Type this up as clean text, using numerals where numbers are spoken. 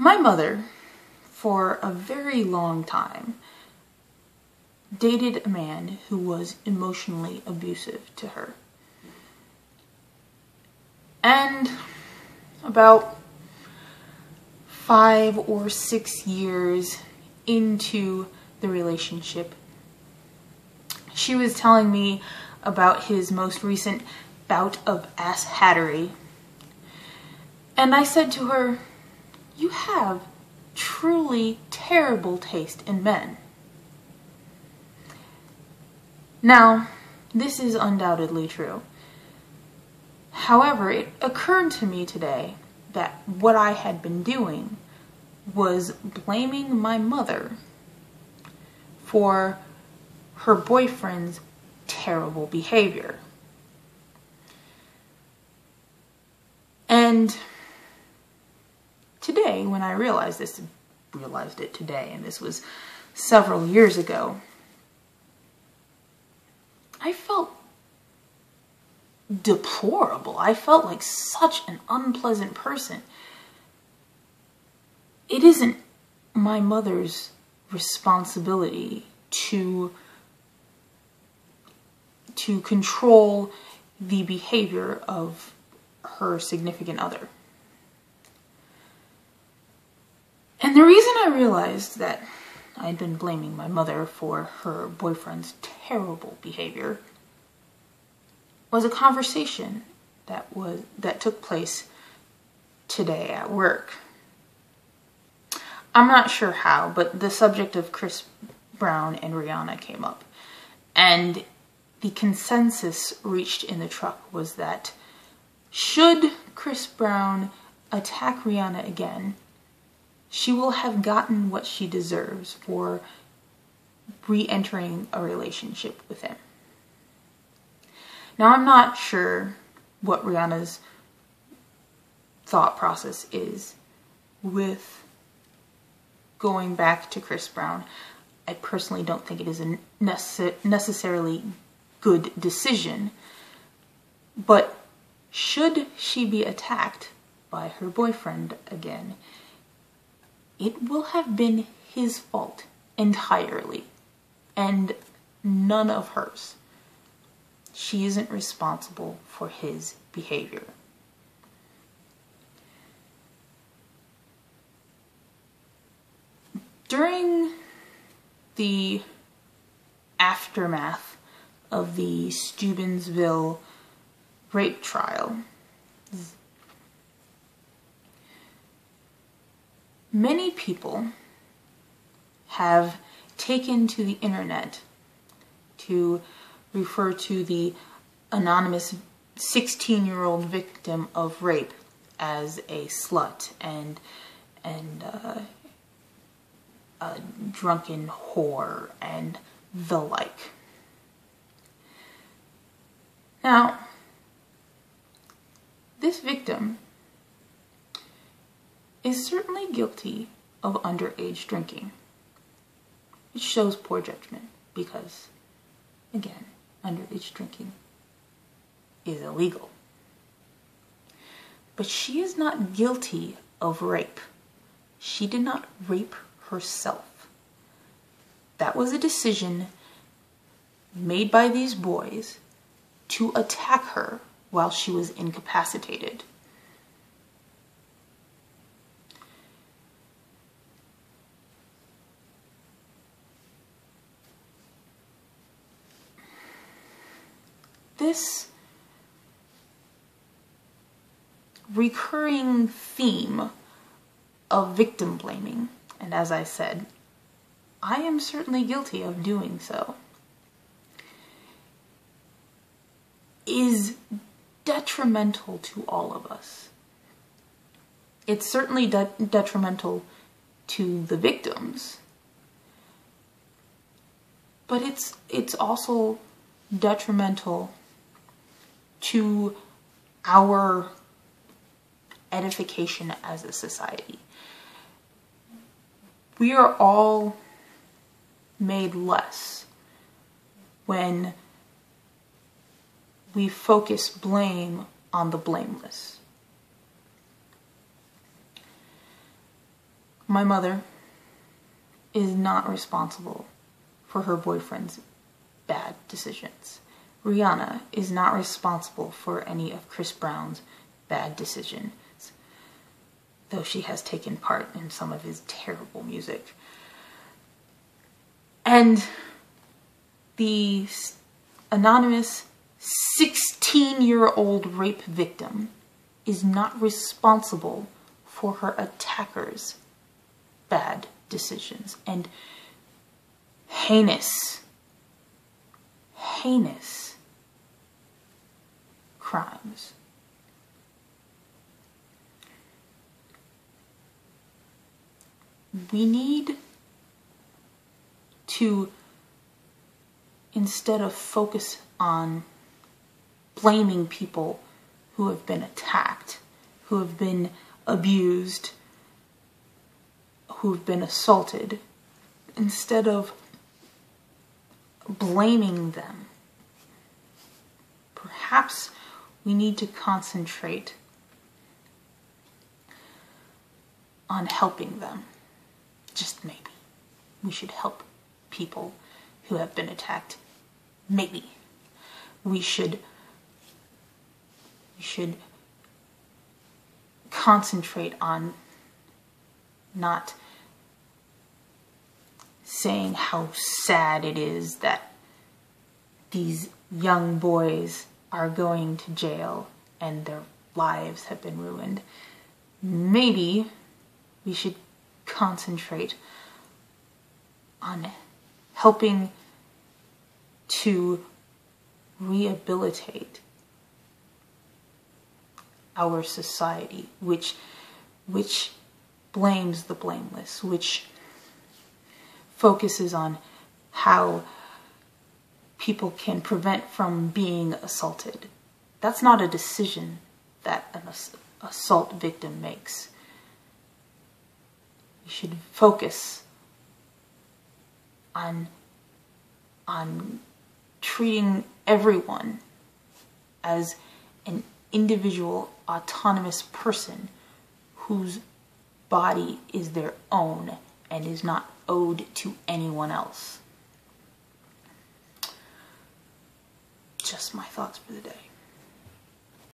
My mother, for a very long time, dated a man who was emotionally abusive to her. And about 5 or 6 years into the relationship, she was telling me about his most recent bout of ass hattery. And I said to her, "You have truly terrible taste in men." Now, this is undoubtedly true. However, it occurred to me today that what I had been doing was blaming my mother for her boyfriend's terrible behavior. And today, when I realized it today, and this was several years ago, I felt deplorable. I felt like such an unpleasant person. It isn't my mother's responsibility to control the behavior of her significant other. And the reason I realized that I'd been blaming my mother for her boyfriend's terrible behavior was a conversation that took place today at work. I'm not sure how, but the subject of Chris Brown and Rihanna came up. And the consensus reached in the truck was that should Chris Brown attack Rihanna again, she will have gotten what she deserves for re-entering a relationship with him. Now, I'm not sure what Rihanna's thought process is with going back to Chris Brown. I personally don't think it is a necessarily good decision, but should she be attacked by her boyfriend again, it will have been his fault entirely and none of hers. She isn't responsible for his behavior. During the aftermath of the Steubenville rape trial, many people have taken to the internet to refer to the anonymous 16-year-old victim of rape as a slut and a drunken whore and the like. Now, this victim is certainly guilty of underage drinking. It shows poor judgment because, again, underage drinking is illegal. But she is not guilty of rape. She did not rape herself. That was a decision made by these boys to attack her while she was incapacitated. This recurring theme of victim blaming, and as I said, I am certainly guilty of doing so, is detrimental to all of us. It's certainly detrimental to the victims, but it's also detrimental to our edification as a society. We are all made less when we focus blame on the blameless. My mother is not responsible for her boyfriend's bad decisions. Rihanna is not responsible for any of Chris Brown's bad decisions, though she has taken part in some of his terrible music. And the anonymous 16-year-old rape victim is not responsible for her attacker's bad decisions and heinous crimes. We need to, instead of focus on blaming people who have been attacked, who have been abused, who have been assaulted, instead of blaming them, perhaps we need to concentrate on helping them. Just maybe. We should help people who have been attacked. Maybe. We should concentrate on not saying how sad it is that these young boys are going to jail and their lives have been ruined. Maybe we should concentrate on helping to rehabilitate our society, which blames the blameless, which focuses on how people can prevent from being assaulted. That's not a decision that an assault victim makes. You should focus on treating everyone as an individual, autonomous person whose body is their own and is not owed to anyone else. Just my thoughts for the day.